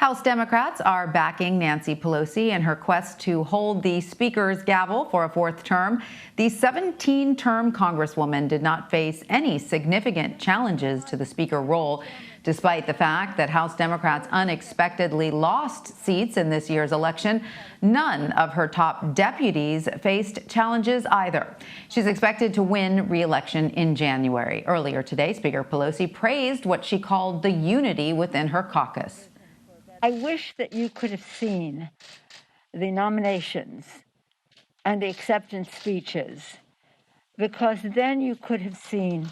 House Democrats are backing Nancy Pelosi in her quest to hold the Speaker's gavel for a fourth term. The 17-term Congresswoman did not face any significant challenges to the Speaker role, despite the fact that House Democrats unexpectedly lost seats in this year's election. None of her top deputies faced challenges either. She's expected to win re-election in January. Earlier today, Speaker Pelosi praised what she called the unity within her caucus. I wish that you could have seen the nominations and the acceptance speeches, because then you could have seen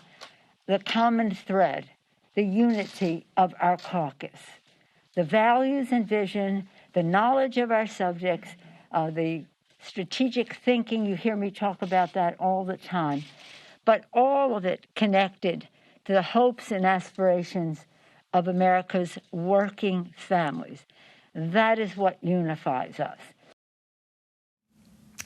the common thread, the unity of our caucus, the values and vision, the knowledge of our subjects, the strategic thinking. You hear me talk about that all the time, but all of it connected to the hopes and aspirations of America's working families. That is what unifies us.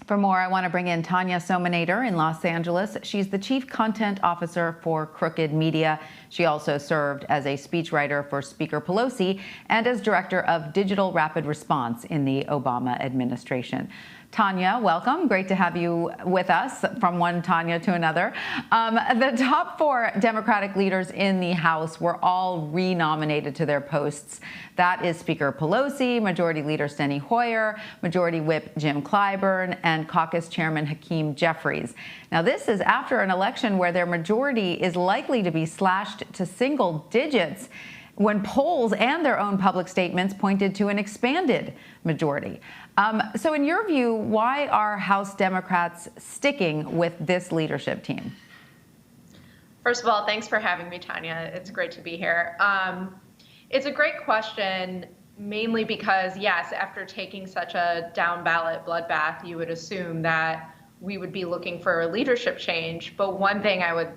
For more, I want to bring in Tanya Somanader in Los Angeles. She's the Chief Content Officer for Crooked Media. She also served as a speechwriter for Speaker Pelosi and as Director of Digital Rapid Response in the Obama administration. Tanya, welcome. Great to have you with us, from one Tanya to another. The top four Democratic leaders in the House were all re-nominated to their posts. That is Speaker Pelosi, Majority Leader Steny Hoyer, Majority Whip Jim Clyburn, and Caucus Chairman Hakeem Jeffries. Now, this is after an election where their majority is likely to be slashed to single digits, when polls and their own public statements pointed to an expanded majority. So in your view, why are House Democrats sticking with this leadership team? First of all, thanks for having me, Tanya. It's great to be here. It's a great question, mainly because, yes, after taking such a down ballot bloodbath, you would assume that we would be looking for a leadership change. But one thing I would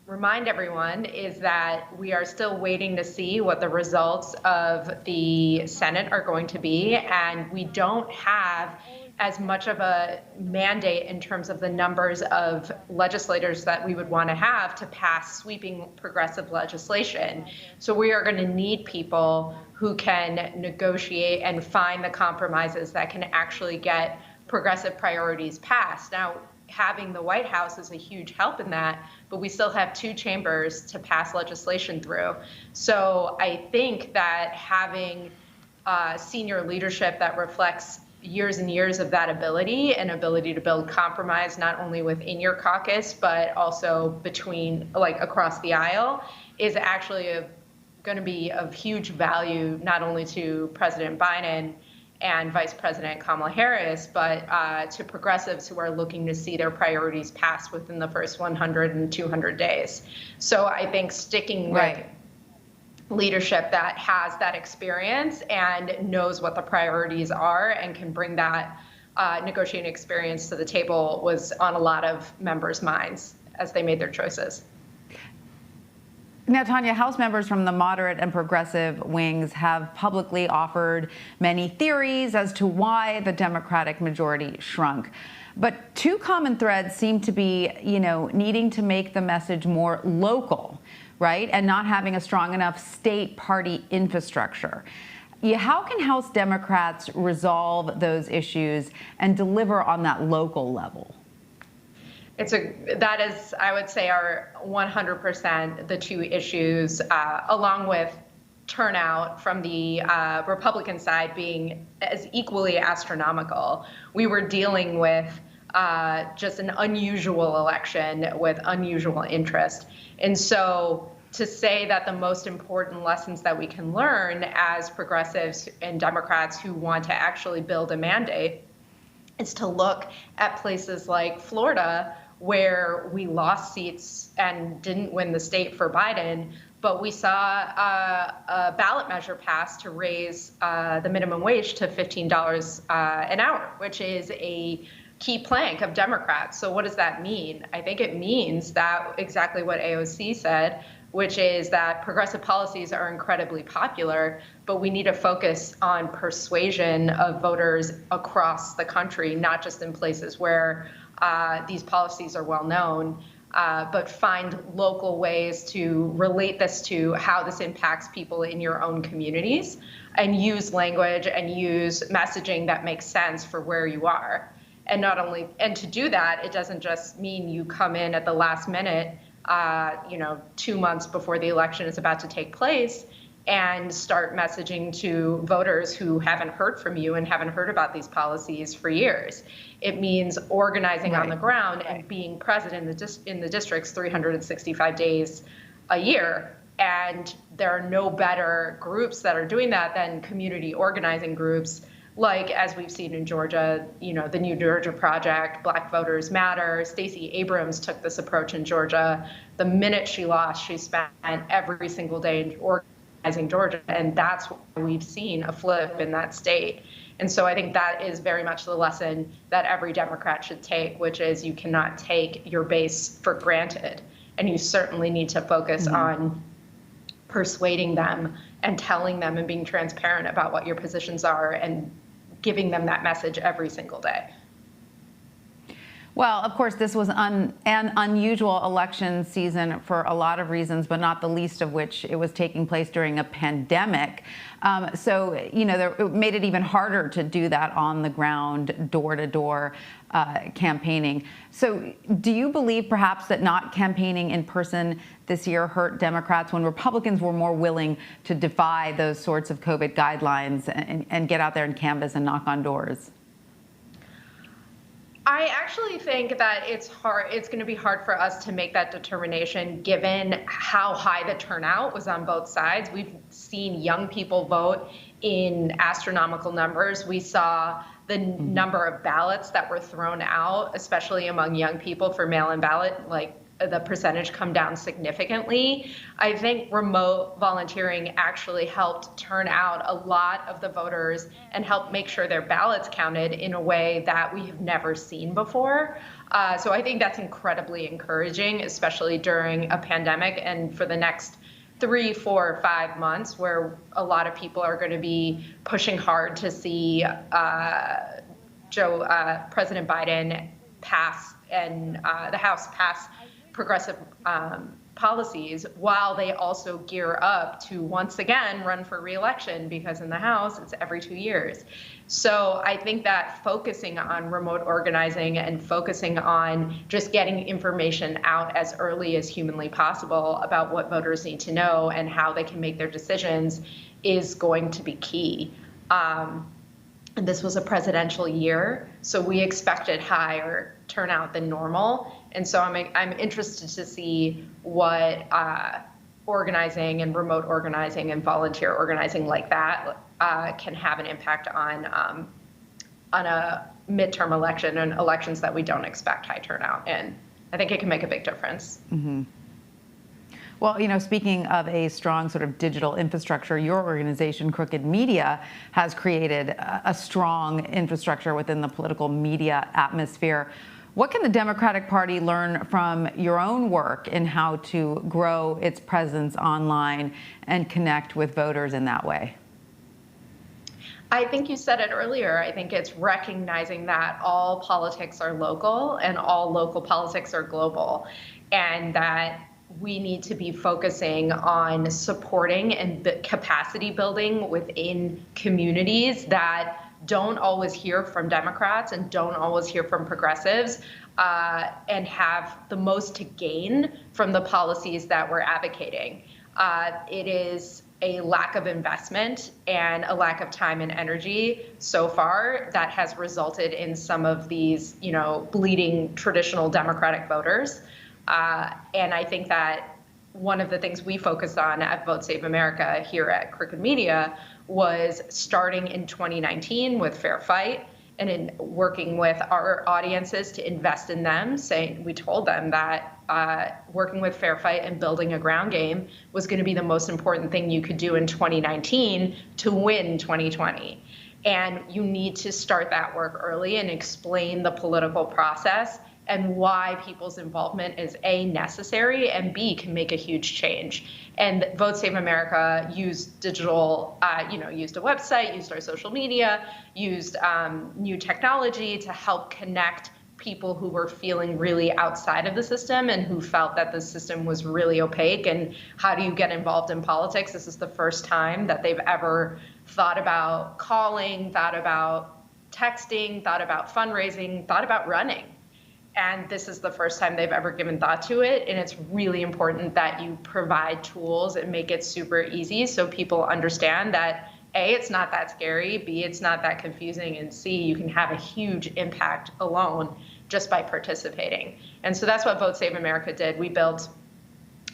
remind everyone is that we are still waiting to see what the results of the Senate are going to be, and we don't have as much of a mandate in terms of the numbers of legislators that we would want to have to pass sweeping progressive legislation. So we are going to need people who can negotiate and find the compromises that can actually get progressive priorities passed. Now, having the White House is a huge help in that, but we still have two chambers to pass legislation through. So I think that having senior leadership that reflects years and years of that ability and ability to build compromise, not only within your caucus, but also between, like, across the aisle, is actually going to be of huge value, not only to President Biden and Vice President Kamala Harris, but to progressives who are looking to see their priorities passed within the first 100 and 200 days. So I think sticking with leadership that has that experience and knows what the priorities are and can bring that negotiating experience to the table was on a lot of members' minds as they made their choices. Now, Tanya, House members from the moderate and progressive wings have publicly offered many theories as to why the Democratic majority shrunk. But two common threads seem to be, needing to make the message more local, right? And not having a strong enough state party infrastructure. How can House Democrats resolve those issues and deliver on that local level? That is, I would say, are 100% the two issues, along with turnout from the Republican side being as equally astronomical. We were dealing with just an unusual election with unusual interest. And so to say that the most important lessons that we can learn as progressives and Democrats who want to actually build a mandate is to look at places like Florida, where we lost seats and didn't win the state for Biden, but we saw a ballot measure passed to raise the minimum wage to $15 an hour, which is a key plank of Democrats. So what does that mean? I think it means that exactly what AOC said, which is that progressive policies are incredibly popular, but we need to focus on persuasion of voters across the country, not just in places where these policies are well known. but find local ways to relate this to how this impacts people in your own communities, and use language and use messaging that makes sense for where you are. And and to do that, it doesn't just mean you come in at the last minute, 2 months before the election is about to take place, and start messaging to voters who haven't heard from you and haven't heard about these policies for years. It means organizing on the ground and being present in the districts 365 days a year. And there are no better groups that are doing that than community organizing groups, like, as we've seen in Georgia, the New Georgia Project, Black Voters Matter. Stacey Abrams took this approach in Georgia. The minute she lost, she spent every single day organizing Georgia, and that's why we've seen a flip in that state. And so I think that is very much the lesson that every Democrat should take, which is you cannot take your base for granted. And you certainly need to focus on persuading them and telling them and being transparent about what your positions are and giving them that message every single day. Well, of course, this was an unusual election season for a lot of reasons, but not the least of which it was taking place during a pandemic. It made it even harder to do that on the ground, door-to-door campaigning. So do you believe perhaps that not campaigning in person this year hurt Democrats when Republicans were more willing to defy those sorts of COVID guidelines and get out there and canvass and knock on doors? I actually think that it's going to be hard for us to make that determination given how high the turnout was on both sides. We've seen young people vote in astronomical numbers. We saw the number of ballots that were thrown out, especially among young people for mail-in ballot, the percentage come down significantly. I think remote volunteering actually helped turn out a lot of the voters and help make sure their ballots counted in a way that we have never seen before. So I think that's incredibly encouraging, especially during a pandemic and for the next 3, 4, 5 months, where a lot of people are going to be pushing hard to see President Biden pass and the House pass progressive policies, while they also gear up to once again run for re-election, because in the House it's every 2 years. So I think that focusing on remote organizing and focusing on just getting information out as early as humanly possible about what voters need to know and how they can make their decisions is going to be key. And this was a presidential year, so we expected higher turnout than normal. And so I'm interested to see what organizing and remote organizing and volunteer organizing like that can have an impact on a midterm election and elections that we don't expect high turnout in. I think it can make a big difference. Mm-hmm. Well, speaking of a strong sort of digital infrastructure, your organization, Crooked Media, has created a strong infrastructure within the political media atmosphere. What can the Democratic Party learn from your own work in how to grow its presence online and connect with voters in that way? I think you said it earlier. I think it's recognizing that all politics are local and all local politics are global, and that we need to be focusing on supporting and capacity building within communities that don't always hear from Democrats and don't always hear from progressives, and have the most to gain from the policies that we're advocating. It is a lack of investment and a lack of time and energy so far that has resulted in some of these, bleeding traditional Democratic voters. And I think that one of the things we focused on at Vote Save America here at Crooked Media was starting in 2019 with Fair Fight and in working with our audiences to invest in them, we told them that working with Fair Fight and building a ground game was going to be the most important thing you could do in 2019 to win 2020. And you need to start that work early and explain the political process and why people's involvement is A, necessary, and B, can make a huge change. And Vote Save America used digital, used a website, used our social media, used new technology to help connect people who were feeling really outside of the system and who felt that the system was really opaque. And how do you get involved in politics? This is the first time that they've ever thought about calling, thought about texting, thought about fundraising, thought about running. And this is the first time they've ever given thought to it. And it's really important that you provide tools and make it super easy so people understand that A, it's not that scary, B, it's not that confusing, and C, you can have a huge impact alone just by participating. And so that's what Vote Save America did. We built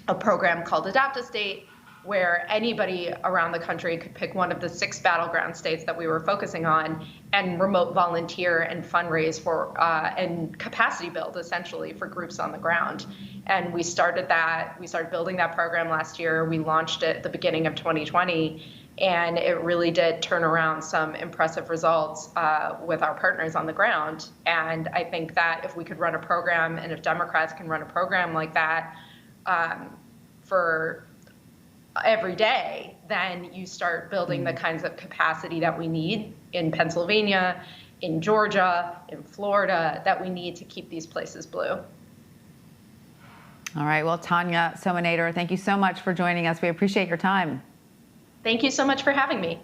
a program called Adopt a State, where anybody around the country could pick one of the 6 battleground states that we were focusing on and remote volunteer and fundraise for and capacity build essentially for groups on the ground. And we started building that program last year. We launched it at the beginning of 2020, and it really did turn around some impressive results with our partners on the ground. And I think that if we could run a program, and if Democrats can run a program like that for every day, then you start building the kinds of capacity that we need in Pennsylvania, in Georgia, in Florida, that we need to keep these places blue. All right. Well, Tanya Somanader, thank you so much for joining us. We appreciate your time. Thank you so much for having me.